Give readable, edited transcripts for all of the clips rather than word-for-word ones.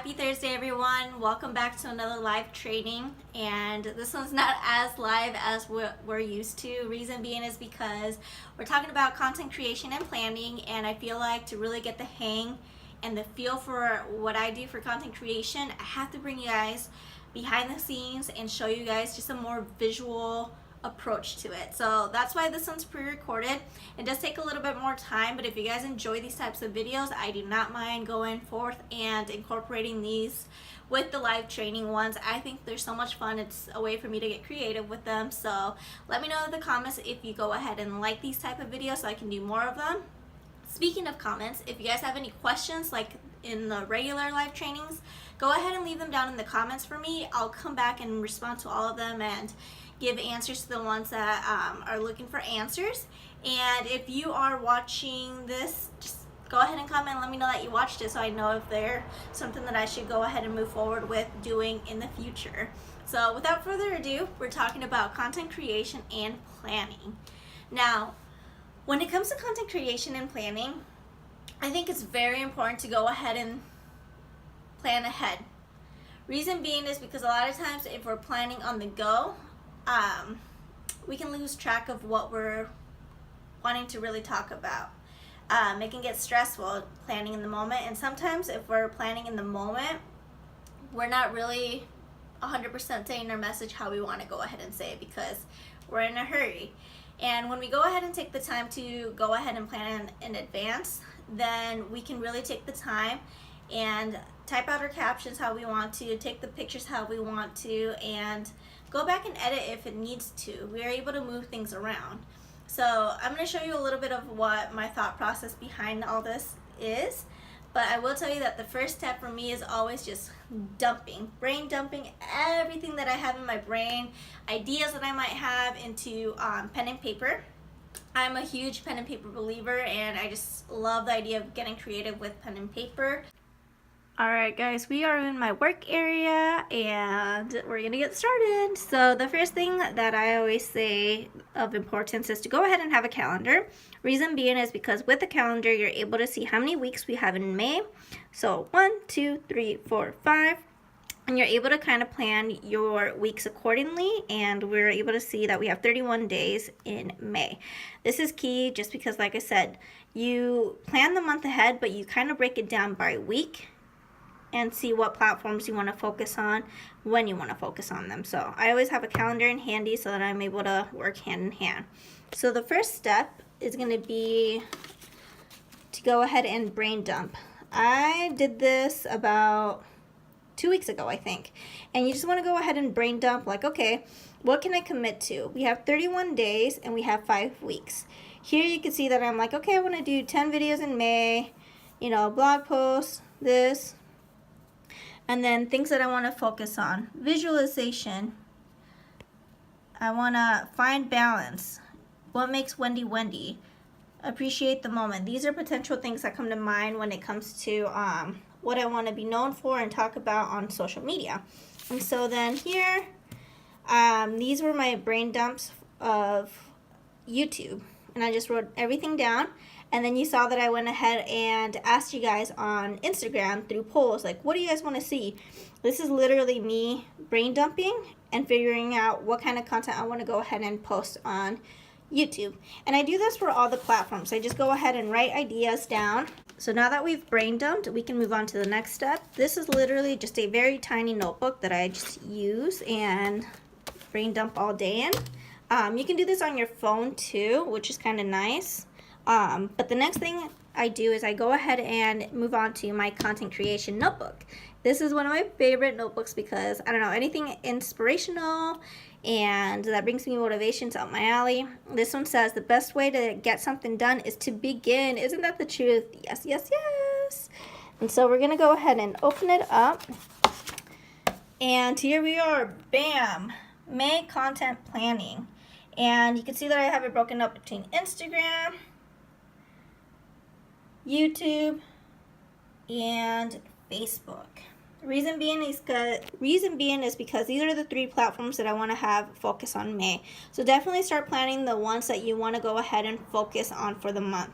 Happy Thursday, everyone. Welcome back to another live training, and this one's not as live as we're used to. Reason being is because we're talking about content creation and planning, and I feel like to really get the hang and the feel for what I do for content creation, I have to bring you guys behind the scenes and show you guys just a more visual approach to it. So that's why this one's pre-recorded. It does take a little bit more time, but if you guys enjoy these types of videos, I do not mind going forth and incorporating these with the live training ones. I think they're so much fun. It's a way for me to get creative with them. So let me know in the comments if you go ahead and like these type of videos so I can do more of them. Speaking of comments, if you guys have any questions like in the regular live trainings, go ahead and leave them down in the comments for me. I'll come back and respond to all of them and give answers to the ones that are looking for answers. And if you are watching this, just go ahead and comment and let me know that you watched it so I know if there's something that I should go ahead and move forward with doing in the future. So without further ado, we're talking about content creation and planning. Now, when it comes to content creation and planning, I think it's very important to go ahead and plan ahead. Reason being is because a lot of times if we're planning on the go, we can lose track of what we're wanting to really talk about. It can get stressful planning in the moment, and sometimes if we're planning in the moment, we're not really 100% saying our message how we want to go ahead and say it because we're in a hurry. And when we go ahead and take the time to go ahead and plan in advance, then we can really take the time and type out our captions how we want to, take the pictures how we want to, and go back and edit if it needs to. We are able to move things around. So I'm going to show you a little bit of what my thought process behind all this is. But I will tell you that the first step for me is always just brain dumping everything that I have in my brain, ideas that I might have into pen and paper. I'm a huge pen and paper believer, and I just love the idea of getting creative with pen and paper. Alright guys, we are in my work area and we're gonna get started. So the first thing that I always say of importance is to go ahead and have a calendar. Reason being is because with a calendar you're able to see how many weeks we have in May. So 1, 2, 3, 4, 5. And you're able to kind of plan your weeks accordingly, and we're able to see that we have 31 days in May. This is key just because, like I said, you plan the month ahead, but you kind of break it down by week and see what platforms you want to focus on when you want to focus on them. So I always have a calendar in handy so that I'm able to work hand in hand. So the first step is going to be to go ahead and brain dump. I did this about 2 weeks ago, I think. And you just want to go ahead and brain dump like, okay, what can I commit to? We have 31 days and we have 5 weeks. Here you can see that I'm like, okay, I want to do 10 videos in May, blog posts, this. And then things that I want to focus on. Visualization. I want to find balance. What makes Wendy Wendy? Appreciate the moment. These are potential things that come to mind when it comes to what I want to be known for and talk about on social media. And so then here, these were my brain dumps of YouTube. And I just wrote everything down. And then you saw that I went ahead and asked you guys on Instagram through polls, like, what do you guys want to see? This is literally me brain dumping and figuring out what kind of content I want to go ahead and post on YouTube. And I do this for all the platforms. I just go ahead and write ideas down. So now that we've brain dumped, we can move on to the next step. This is literally just a very tiny notebook that I just use and brain dump all day in. You can do this on your phone too, which is kind of nice. But the next thing I do is I go ahead and move on to my content creation notebook. This is one of my favorite notebooks because, I don't know, anything inspirational and that brings me motivation is up my alley. This one says the best way to get something done is to begin. Isn't that the truth? Yes, yes, yes. And so we're going to go ahead and open it up. And here we are. Bam! May content planning. And you can see that I have it broken up between Instagram, YouTube, and Facebook. Reason being is because these are the 3 platforms that I want to have focus on May. So definitely start planning the ones that you want to go ahead and focus on for the month.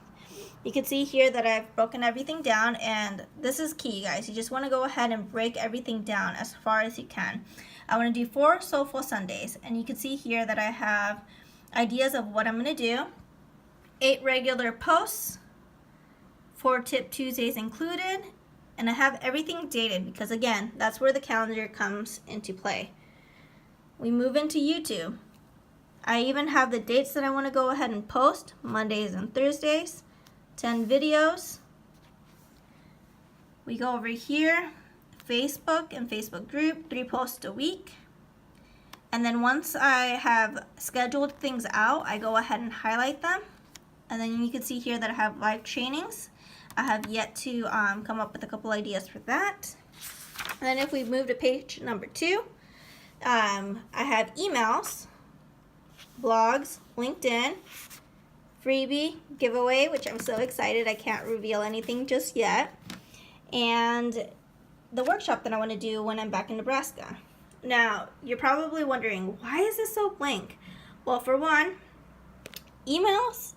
You can see here that I've broken everything down, and this is key, guys. You just want to go ahead and break everything down as far as you can. I want to do 4 Soulful Sundays, and you can see here that I have ideas of what I'm going to do. 8 regular posts, 4 Tip Tuesdays included, and I have everything dated because, again, that's where the calendar comes into play. We move into YouTube. I even have the dates that I want to go ahead and post, Mondays and Thursdays. 10 videos. We go over here, Facebook and Facebook group, 3 posts a week. And then once I have scheduled things out, I go ahead and highlight them. And then you can see here that I have live trainings. I have yet to come up with a couple ideas for that. And then if we move to page number 2, I have emails, blogs, LinkedIn, freebie giveaway, which I'm so excited. I can't reveal anything just yet. And the workshop that I want to do when I'm back in Nebraska. Now, you're probably wondering, why is this so blank? Well, for one, emails,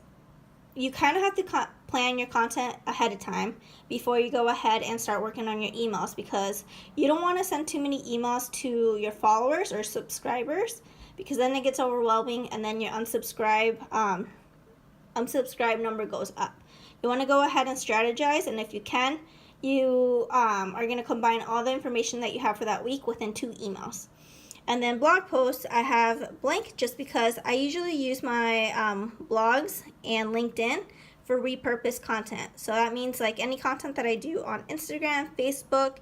you kind of have to plan your content ahead of time before you go ahead and start working on your emails, because you don't want to send too many emails to your followers or subscribers, because then it gets overwhelming and then your unsubscribe number goes up. You want to go ahead and strategize, and if you can, you are going to combine all the information that you have for that week within 2 emails. And then blog posts, I have blank just because I usually use my blogs and LinkedIn for repurposed content. So that means like any content that I do on Instagram, Facebook,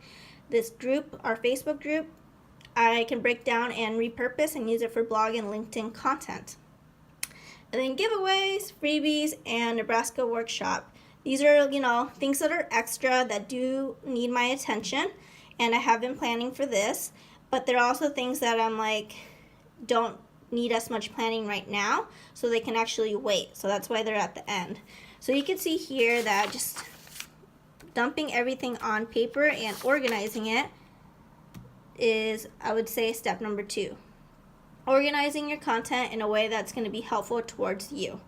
this group, our Facebook group, I can break down and repurpose and use it for blog and LinkedIn content. And then giveaways, freebies, and Nebraska workshop. These are, things that are extra that do need my attention, and I have been planning for this, but they're also things that I'm like, don't need as much planning right now, so they can actually wait. So that's why they're at the end. So you can see here that just dumping everything on paper and organizing it is, I would say, step number 2. Organizing your content in a way that's going to be helpful towards you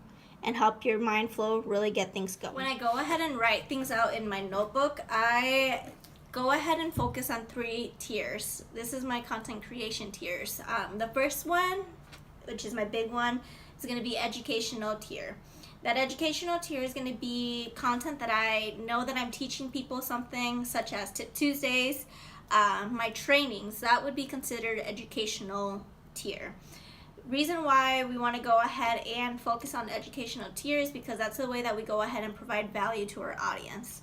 and help your mind flow really get things going. When I go ahead and write things out in my notebook, I go ahead and focus on 3 tiers. This is my content creation tiers. The first one, which is my big one, is going to be educational tier. That educational tier is going to be content that I know that I'm teaching people something, such as Tip Tuesdays, my trainings. That would be considered educational tier. Reason why we want to go ahead and focus on educational tiers, because that's the way that we go ahead and provide value to our audience.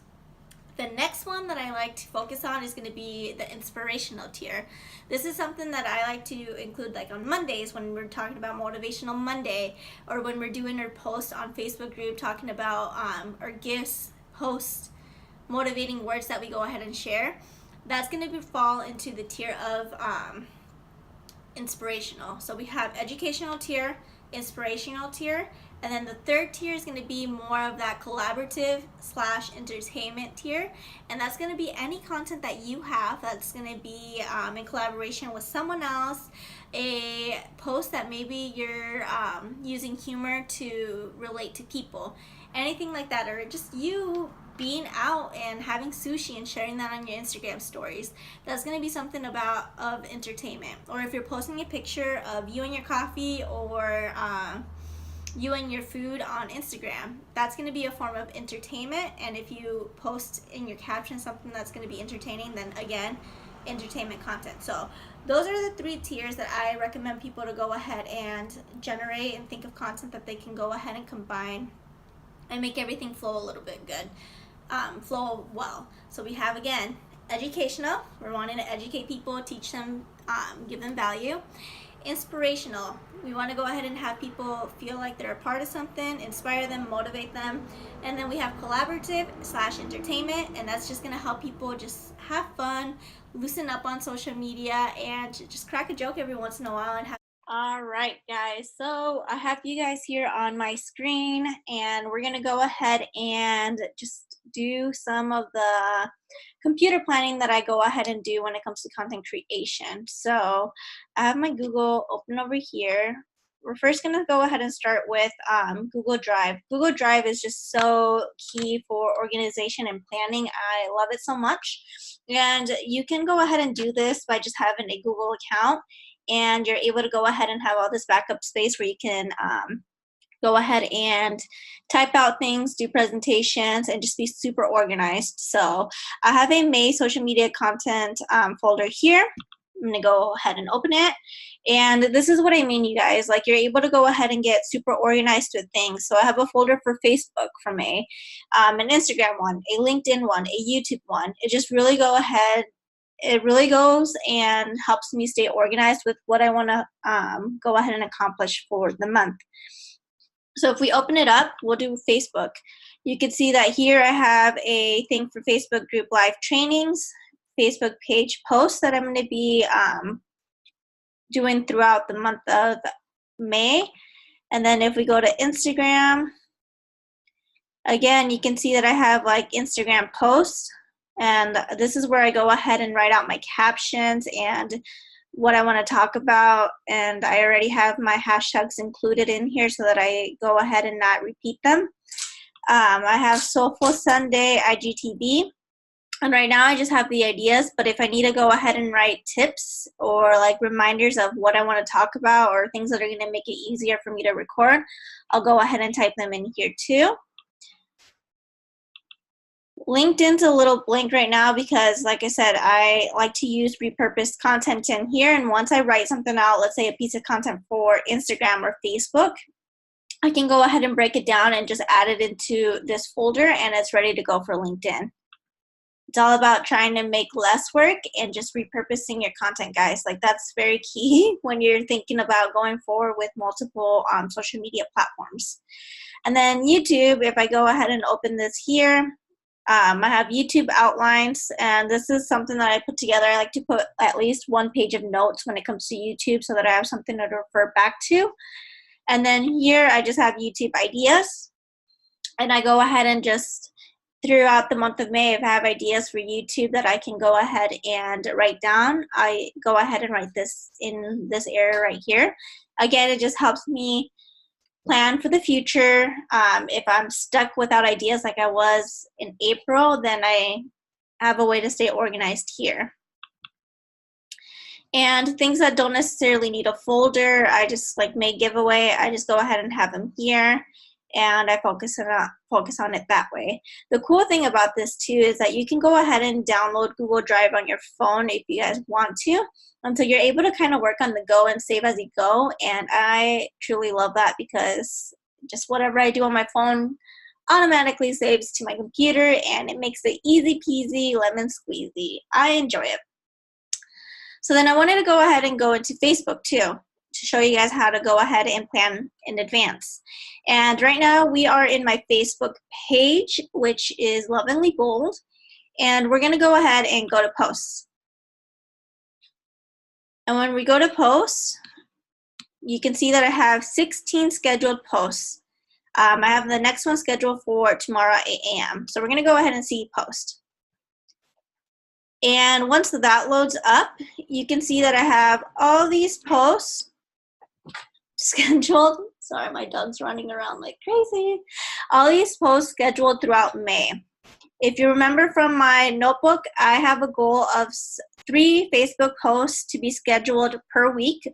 The next one that I like to focus on is going to be the inspirational tier. This is something that I like to include like on Mondays when we're talking about Motivational Monday, or when we're doing our post on Facebook group talking about our gifts, posts, motivating words that we go ahead and share. That's going to fall into the tier of inspirational. So we have educational tier, inspirational tier, and then the third tier is going to be more of that collaborative / entertainment tier, and that's going to be any content that you have that's going to be in collaboration with someone else, a post that maybe you're using humor to relate to people, anything like that, or just you being out and having sushi and sharing that on your Instagram stories. That's going to be something of entertainment. Or if you're posting a picture of you and your coffee, or you and your food on Instagram, that's going to be a form of entertainment. And if you post in your caption something that's going to be entertaining, then again, entertainment content. So those are the 3 tiers that I recommend people to go ahead and generate and think of content that they can go ahead and combine and make everything flow a little bit good. Flow well. So we have, again, educational. We're wanting to educate people, teach them, give them value. Inspirational. We want to go ahead and have people feel like they're a part of something, inspire them, motivate them. And then we have collaborative / entertainment, and that's just going to help people just have fun, loosen up on social media, and just crack a joke every once in a while and have. All right, guys, so I have you guys here on my screen, and we're going to go ahead and just do some of the computer planning that I go ahead and do when it comes to content creation. So I have my Google open over here, we're first going to go ahead and start with Google Drive. Google Drive is just so key for organization and planning. I love it so much. And you can go ahead and do this by just having a Google account, and you're able to go ahead and have all this backup space where you can go ahead and type out things, do presentations, and just be super organized. So I have a May social media content folder here. I'm gonna go ahead and open it. And this is what I mean, you guys. Like, you're able to go ahead and get super organized with things. So I have a folder for Facebook for May, an Instagram one, a LinkedIn one, a YouTube one. It just really it really goes and helps me stay organized with what I wanna go ahead and accomplish for the month. So if we open it up, we'll do Facebook. You can see that here I have a thing for Facebook group live trainings, Facebook page posts that I'm going to be doing throughout the month of May. And then if we go to Instagram, again, you can see that I have like Instagram posts. And this is where I go ahead and write out my captions and what I want to talk about, and I already have my hashtags included in here so that I go ahead and not repeat them. I have Soulful Sunday IGTV, and right now I just have the ideas, but if I need to go ahead and write tips or like reminders of what I want to talk about or things that are going to make it easier for me to record, I'll go ahead and type them in here too. LinkedIn's a little blank right now because, like I said, I like to use repurposed content in here. And once I write something out, let's say a piece of content for Instagram or Facebook, I can go ahead and break it down and just add it into this folder, and it's ready to go for LinkedIn. It's all about trying to make less work and just repurposing your content, guys. Like, that's very key when you're thinking about going forward with multiple social media platforms. And then YouTube, if I go ahead and open this here, I have YouTube outlines, and this is something that I put together. I like to put at least one page of notes when it comes to YouTube so that I have something to refer back to. And then here I just have YouTube ideas, and I go ahead and just throughout the month of May, if I have ideas for YouTube that I can go ahead and write down, I go ahead and write this in this area right here. Again, it just helps me plan for the future. If I'm stuck without ideas like I was in April, then I have a way to stay organized here. And things that don't necessarily need a folder, I just like May giveaway, I just go ahead and have them here, and I focus on it that way. The cool thing about this too is that you can go ahead and download Google Drive on your phone if you guys want to. And so you're able to kind of work on the go and save as you go. And I truly love that because just whatever I do on my phone automatically saves to my computer, and it makes it easy peasy, lemon squeezy. I enjoy it. So then I wanted to go ahead and go into Facebook too, to show you guys how to go ahead and plan in advance. And right now we are in my Facebook page, which is Lovingly Bold. And we're going to go ahead and go to posts. And when we go to posts, you can see that I have 16 scheduled posts. I have the next one scheduled for tomorrow at 8 a.m. So we're going to go ahead and see post. And once that loads up, you can see that I have all these posts scheduled. Sorry, my dog's running around like crazy. All these posts scheduled throughout May. If you remember from my notebook, I have a goal of 3 Facebook posts to be scheduled per week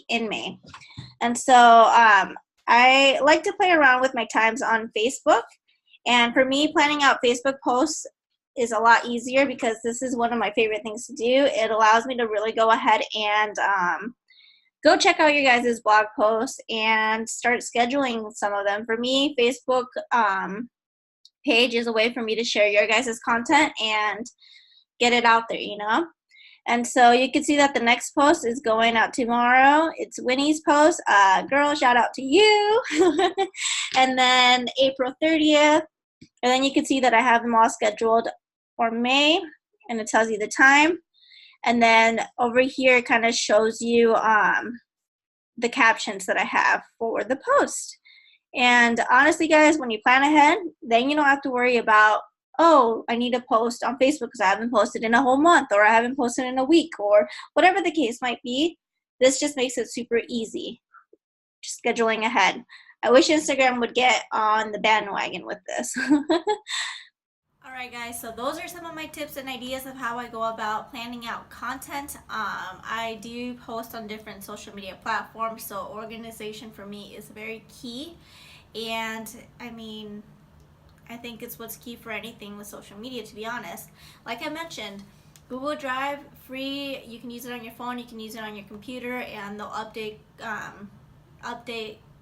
in May. And so I like to play around with my times on Facebook. And for me, planning out Facebook posts is a lot easier because this is one of my favorite things to do. It allows me to really go ahead and go check out your guys' blog posts and start scheduling some of them. For me, Facebook page is a way for me to share your guys' content and get it out there, you know? And so you can see that the next post is going out tomorrow. It's Winnie's post. Girl, shout out to you. And then April 30th. And then you can see that I have them all scheduled for May, and it tells you the time. And then over here it kind of shows you the captions that I have for the post. And honestly, guys, when you plan ahead, then you don't have to worry about, oh, I need to post on Facebook because I haven't posted in a whole month, or I haven't posted in a week, or whatever the case might be. this just makes it super easy, just scheduling ahead. I wish Instagram would get on the bandwagon with this. Alright guys, so those are some of my tips and ideas of how I go about planning out content. I do post on different social media platforms, so organization for me is very key. And I mean, I think it's what's key for anything with social media, to be honest. Like I mentioned, Google Drive, free. You can use it on your phone, you can use it on your computer, and they'll update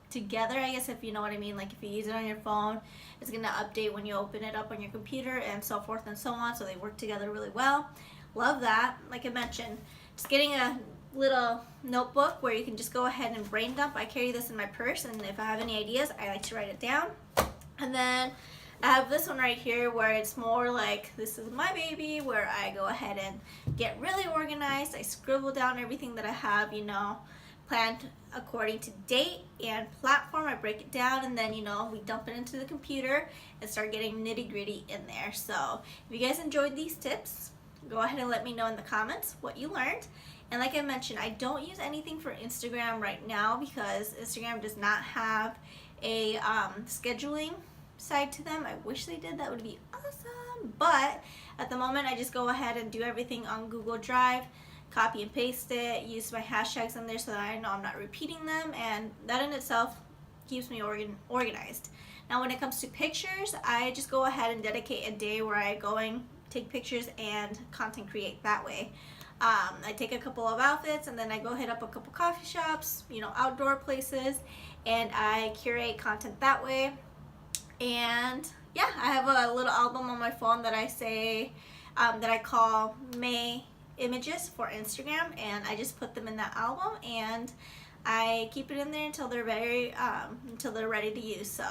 together, I guess, if you know what I mean. Like if you use it on your phone, it's gonna update when you open it up on your computer, and so forth and so on. So they work together really well. Love that. Like I mentioned, just getting a little notebook where you can just go ahead and brain dump. I carry this in my purse, and if I have any ideas, I like to write it down. And then I have this one right here where it's more like, this is my baby, where I go ahead and get really organized. I scribble down everything that I have, you know, planned according to date and platform. I break it down, and then, you know, we dump it into the computer and start getting nitty-gritty in there. So if you guys enjoyed these tips, go ahead and let me know in the comments what you learned. And like I mentioned, I don't use anything for Instagram right now because Instagram does not have a scheduling side to them. I wish they did. That would be awesome. But at the moment, I just go ahead and do everything on Google Drive, copy and paste it, use my hashtags in there so that I know I'm not repeating them, and that in itself keeps me organized. Now when it comes to pictures, I just go ahead and dedicate a day where I go and take pictures and content create that way. I take a couple of outfits, and then I go hit up a couple coffee shops, you know, outdoor places, and I curate content that way. And yeah, I have a little album on my phone that I say, that I call May Images for Instagram, and I just put them in that album, and I keep it in there until they're ready to use. So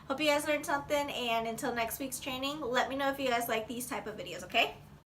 hope you guys learned something, and until next week's training, let me know if you guys like these type of videos, okay?